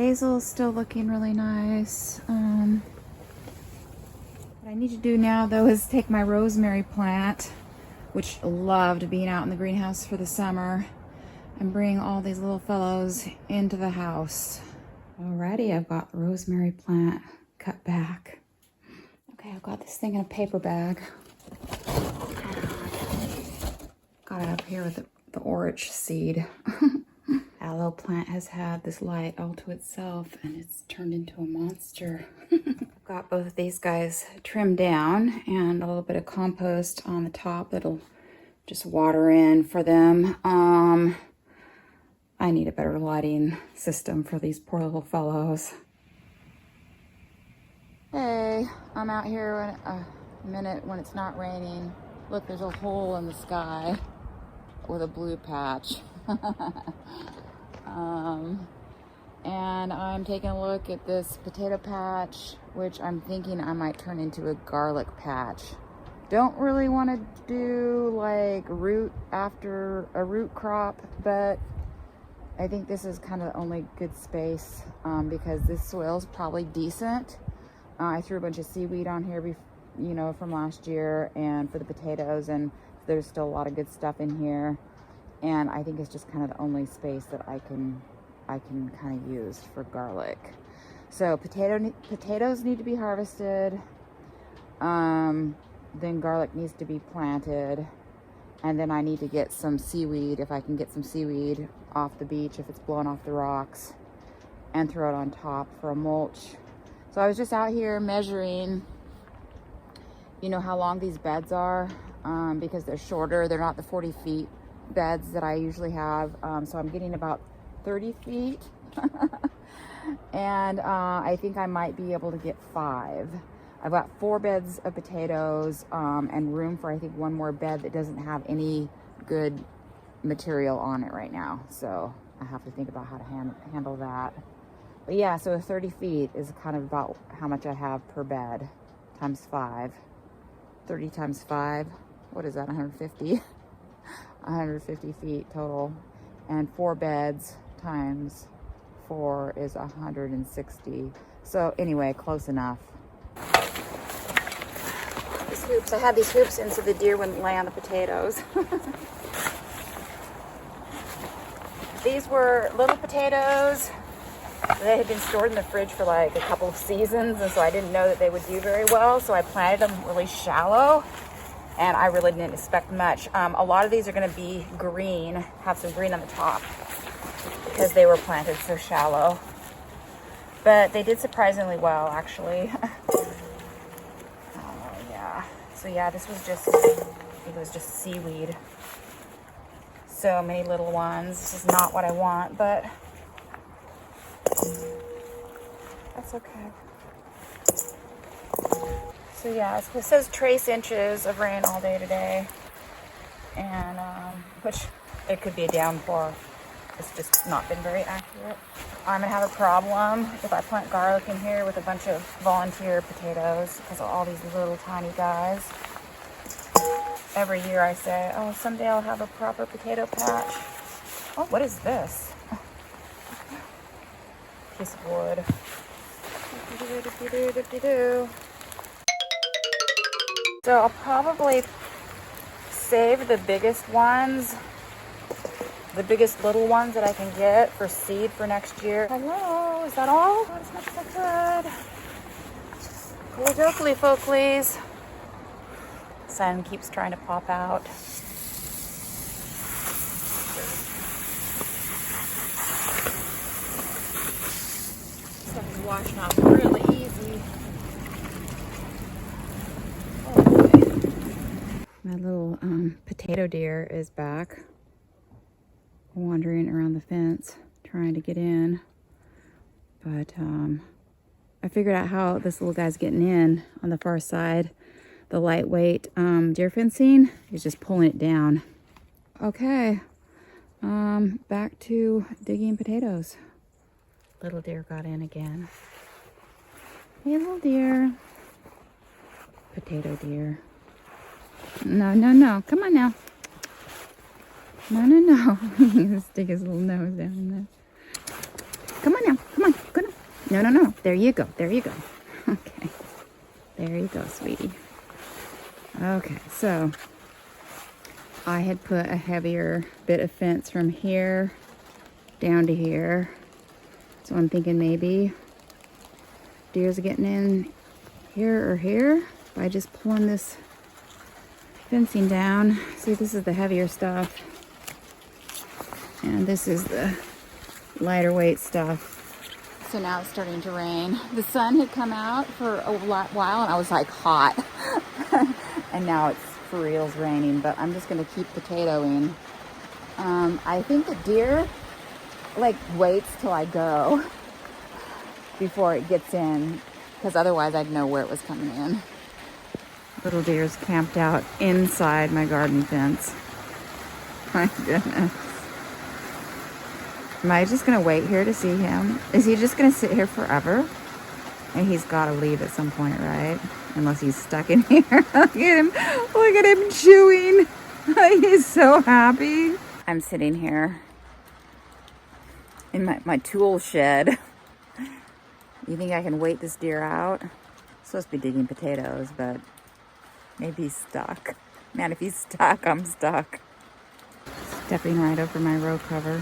basil is still looking really nice. What I need to do now though is take my rosemary plant, which loved being out in the greenhouse for the summer, and bring all these little fellows into the house. Alrighty, I've got the rosemary plant cut back. Okay, I've got this thing in a paper bag. Got it up here with the orange seed. Aloe plant has had this light all to itself and it's turned into a monster. I've got both of these guys trimmed down and a little bit of compost on the top that'll just water in for them. I need a better lighting system for these poor little fellows. Hey, I'm out here in a minute when it's not raining. Look, there's a hole in the sky with a blue patch. And I'm taking a look at this potato patch, which I'm thinking I might turn into a garlic patch. Don't really want to do like root after a root crop, but I think this is kind of the only good space because this soil's probably decent. I threw a bunch of seaweed on here, from last year, and for the potatoes, and there's still a lot of good stuff in here. And I think it's just kind of the only space that I can kind of use for garlic. So potatoes need to be harvested. Then garlic needs to be planted. And then I need to get some seaweed, if I can get some seaweed off the beach, if it's blowing off the rocks, and throw it on top for a mulch. So I was just out here measuring, how long these beds are, because they're shorter. They're not the 40 feet beds that I usually have. So I'm getting about 30 feet. And I think I might be able to get 5. I've got 4 beds of potatoes and room for, I think, 1 more bed that doesn't have any good material on it right now. So I have to think about how to handle that. But yeah, so 30 feet is kind of about how much I have per bed times 5. 30 times 5, what is that, 150? 150 feet total. And 4 beds times 4 is 160. So anyway, close enough. These hoops, I had these hoops in so the deer wouldn't lay on the potatoes. These were little potatoes. They had been stored in the fridge for like a couple of seasons, and so I didn't know that they would do very well, so I planted them really shallow, and I really didn't expect much. A lot of these are going to be green, have some green on the top, because they were planted so shallow. But they did surprisingly well, actually. Oh, yeah. So yeah, this was just, I think it was just seaweed. So many little ones. This is not what I want, but that's okay. So yeah, it says trace inches of rain all day today, and which it could be a downpour. It's just not been very accurate. I'm gonna have a problem if I plant garlic in here with a bunch of volunteer potatoes because of all these little tiny guys. Every year I say, oh, someday I'll have a proper potato patch. Oh, what is this? Piece of wood. So I'll probably save the biggest ones, the biggest little ones that I can get for seed for next year. Hello, is that all? Not as much as I could. Cool dokely folklies. Sun keeps trying to pop out. Stuff is washing off really easy. Oh boy. My little potato deer is back, wandering around the fence trying to get in, but I figured out how this little guy's getting in on the far side. The lightweight deer fencing is just pulling it down. Okay, back to digging potatoes. Little deer got in again. Hey, little deer. Potato deer. No, no, no. Come on now. No, no, no. He's gonna stick his little nose down in there. Come on now. Come on. Good No, no, no. There you go. There you go. Okay. There you go, sweetie. Okay, so I had put a heavier bit of fence from here down to here. So I'm thinking maybe deer's getting in here or here by just pulling this fencing down. See, this is the heavier stuff. And this is the lighter weight stuff. So now it's starting to rain. The sun had come out for a while and I was like hot. And now it's for reals raining, but I'm just gonna keep potatoing. I think the deer like waits till I go before it gets in, because otherwise I'd know where it was coming in. Little deer's camped out inside my garden fence. My goodness. Am I just gonna wait here to see him? Is he just gonna sit here forever? And he's gotta leave at some point, right? Unless he's stuck in here. Look at him chewing. He's so happy. I'm sitting here in my tool shed. You think I can wait this deer out? I'm supposed to be digging potatoes, but maybe he's stuck. Man, if he's stuck, I'm stuck. Stepping right over my row cover.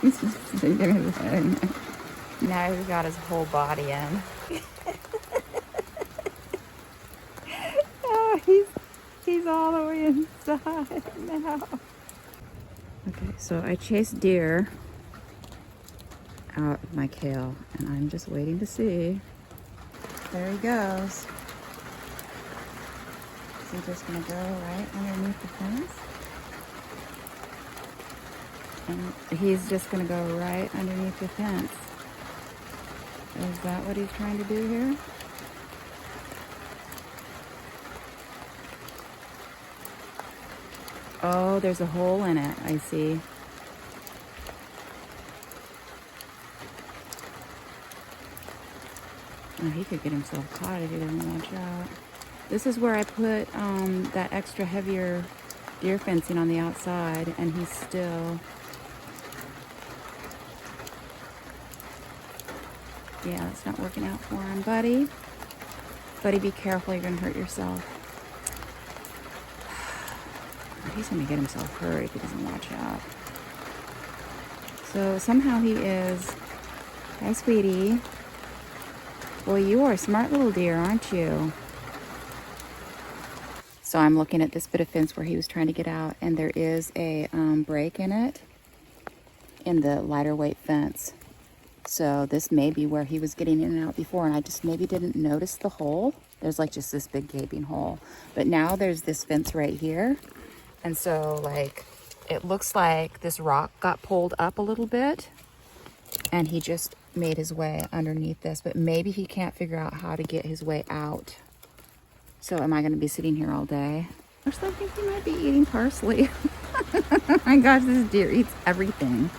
He's just sticking his head in there. Now he's got his whole body in. Oh, he's all the way inside now. Okay, so I chased deer out of my kale, and I'm just waiting to see. There he goes. Is he just gonna go right underneath the fence? And he's just gonna go right underneath the fence. Is that what he's trying to do here? Oh, there's a hole in it, I see. Oh, he could get himself caught if he doesn't watch out. This is where I put that extra heavier deer fencing on the outside, and he's still... Yeah, it's not working out for him, buddy. Buddy, be careful, you're gonna hurt yourself. He's gonna get himself hurt if he doesn't watch out. So somehow he is... Hi, sweetie. Well, you are a smart little deer, aren't you? So I'm looking at this bit of fence where he was trying to get out, and there is a break in it, in the lighter weight fence. So this may be where he was getting in and out before, and I just maybe didn't notice the hole. There's like just this big gaping hole. But now there's this fence right here. And so like, it looks like this rock got pulled up a little bit, and he just made his way underneath this, but maybe he can't figure out how to get his way out. So am I gonna be sitting here all day? Actually, I think he might be eating parsley. Oh my gosh, this deer eats everything.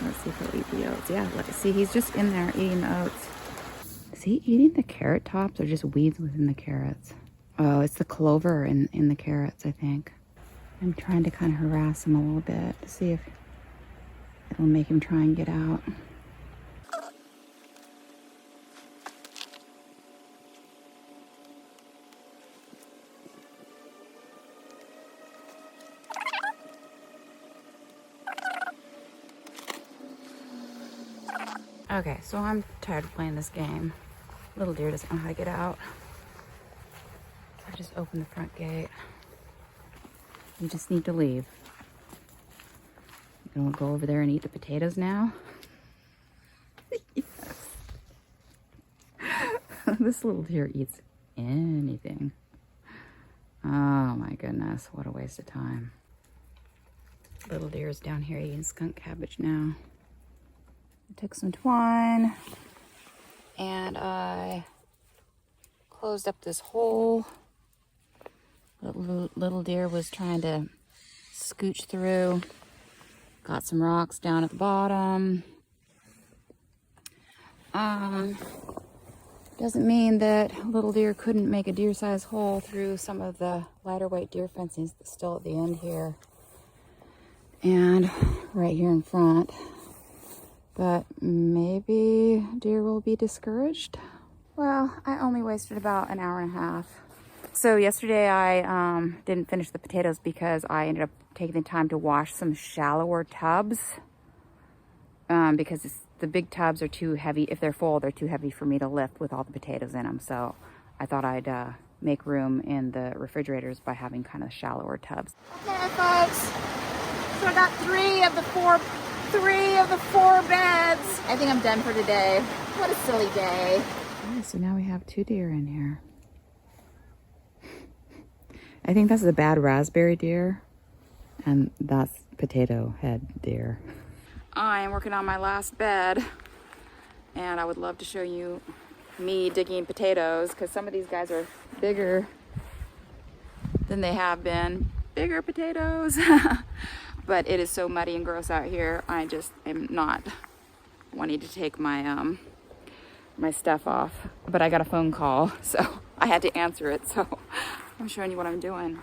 Let's see if he'll eat the oats. Yeah, let's see, he's just in there eating the oats. Is he eating the carrot tops or just weeds within the carrots? Oh, it's the clover in the carrots, I think. I'm trying to kind of harass him a little bit to see if it'll make him try and get out. Okay, so I'm tired of playing this game. Little deer doesn't know how to get out. So I just opened the front gate. You just need to leave. You gonna go over there and eat the potatoes now? Yes. This little deer eats anything. Oh my goodness, what a waste of time. Little deer is down here eating skunk cabbage now. I took some twine and I closed up this hole. Little deer was trying to scooch through. Got some rocks down at the bottom. Doesn't mean that little deer couldn't make a deer-sized hole through some of the lighter weight deer fencing that's still at the end here. And right here in front. But maybe deer will be discouraged. Well, I only wasted about an hour and a half. So yesterday I didn't finish the potatoes because I ended up taking the time to wash some shallower tubs. Because the big tubs are too heavy. If they're full, they're too heavy for me to lift with all the potatoes in them. So I thought I'd make room in the refrigerators by having kind of shallower tubs. Okay, folks. So I got three of the four beds. I think I'm done for today. What a silly day. Okay, so now we have 2 deer in here. I think that's the bad raspberry deer, and that's potato head deer. I am working on my last bed, and I would love to show you me digging potatoes, because some of these guys are bigger than they have been. Bigger potatoes. But it is so muddy and gross out here. I just am not wanting to take my my stuff off. But I got a phone call, so I had to answer it. So I'm showing you what I'm doing.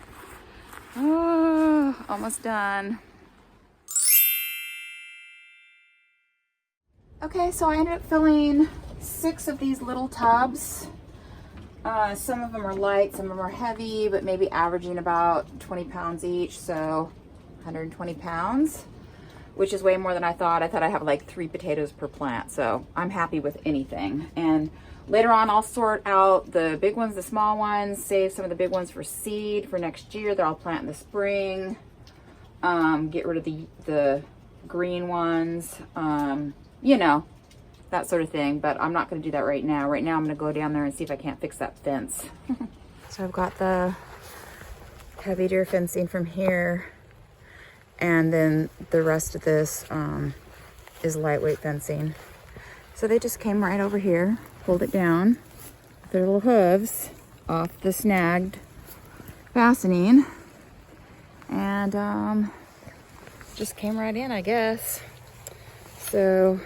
Oh, almost done. Okay, so I ended up filling 6 of these little tubs. Some of them are light, some of them are heavy, but maybe averaging about 20 pounds each, so 120 pounds, which is way more than I thought. I thought I'd have like 3 potatoes per plant, so I'm happy with anything. And later on, I'll sort out the big ones, the small ones, save some of the big ones for seed for next year that I'll plant in the spring. Get rid of the green ones. You know, that sort of thing, but I'm not going to do that right now. Right now I'm going to go down there and see if I can't fix that fence. So I've got the heavy deer fencing from here, and then the rest of this is lightweight fencing. So they just came right over here, pulled it down with their little hooves off the snagged fastening, and just came right in, I guess. So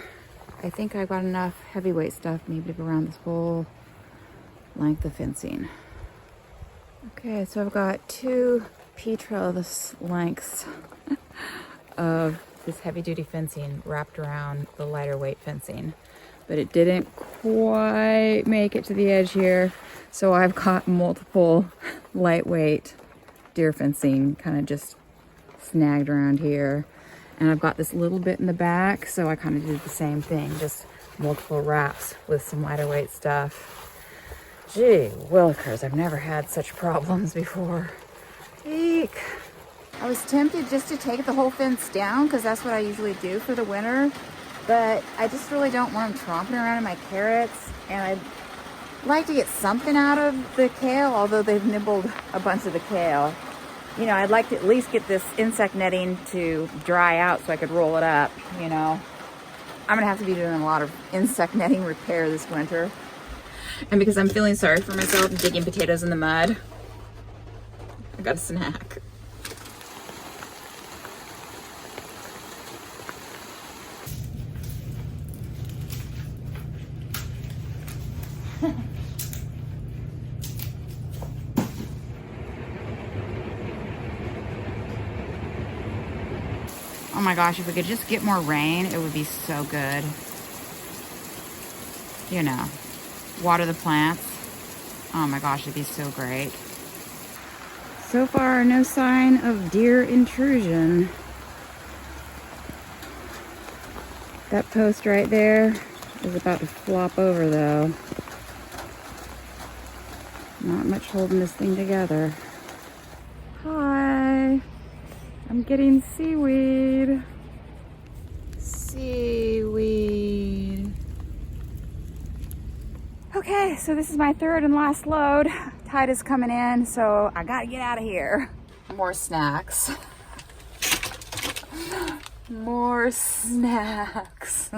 I think I've got enough heavyweight stuff maybe to go around this whole length of fencing. Okay, so I've got 2 P-trellis lengths of this heavy duty fencing wrapped around the lighter weight fencing, but it didn't quite make it to the edge here. So I've got multiple lightweight deer fencing kind of just snagged around here. And I've got this little bit in the back, so I kind of did the same thing, just multiple wraps with some lighter weight stuff. Gee willikers, I've never had such problems before. Eek. I was tempted just to take the whole fence down, because that's what I usually do for the winter, but I just really don't want them tromping around in my carrots, and I'd like to get something out of the kale, although they've nibbled a bunch of the kale. You know, I'd like to at least get this insect netting to dry out so I could roll it up, you know. I'm gonna have to be doing a lot of insect netting repair this winter. And because I'm feeling sorry for myself and digging potatoes in the mud, I got a snack. Oh my gosh, if we could just get more rain, it would be so good. You know, water the plants. Oh my gosh, it'd be so great. So far, no sign of deer intrusion. That post right there is about to flop over though. Not much holding this thing together. Hi. I'm getting seaweed. Seaweed. Okay, so this is my 3rd and last load. Tide is coming in, so I gotta get out of here. More snacks. More snacks.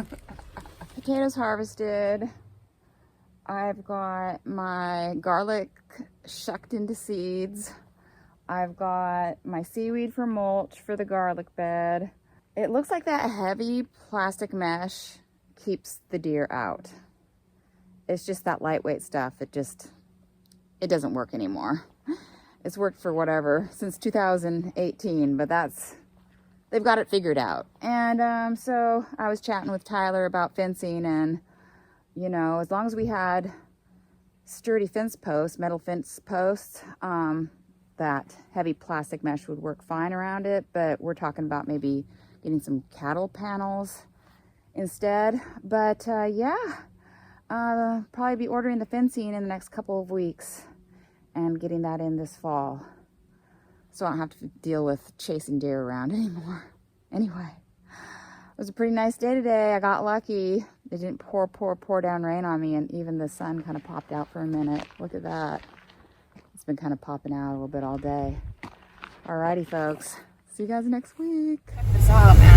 Potatoes harvested. I've got my garlic shucked into seeds. I've got my seaweed for mulch for the garlic bed. It looks like that heavy plastic mesh keeps the deer out. It's just that lightweight stuff. It doesn't work anymore. It's worked for whatever, since 2018, but that's they've got it figured out. And so I was chatting with Tyler about fencing, and you know, as long as we had sturdy fence posts, metal fence posts, that heavy plastic mesh would work fine around it. But we're talking about maybe getting some cattle panels instead. But yeah, probably be ordering the fencing in the next couple of weeks and getting that in this fall, so I don't have to deal with chasing deer around anymore. Anyway, it was a pretty nice day today. I got lucky. It didn't pour down rain on me, and even the sun kind of popped out for a minute. Look at that. It's been kind of popping out a little bit all day. Alrighty, folks. See you guys next week. Check this out, man.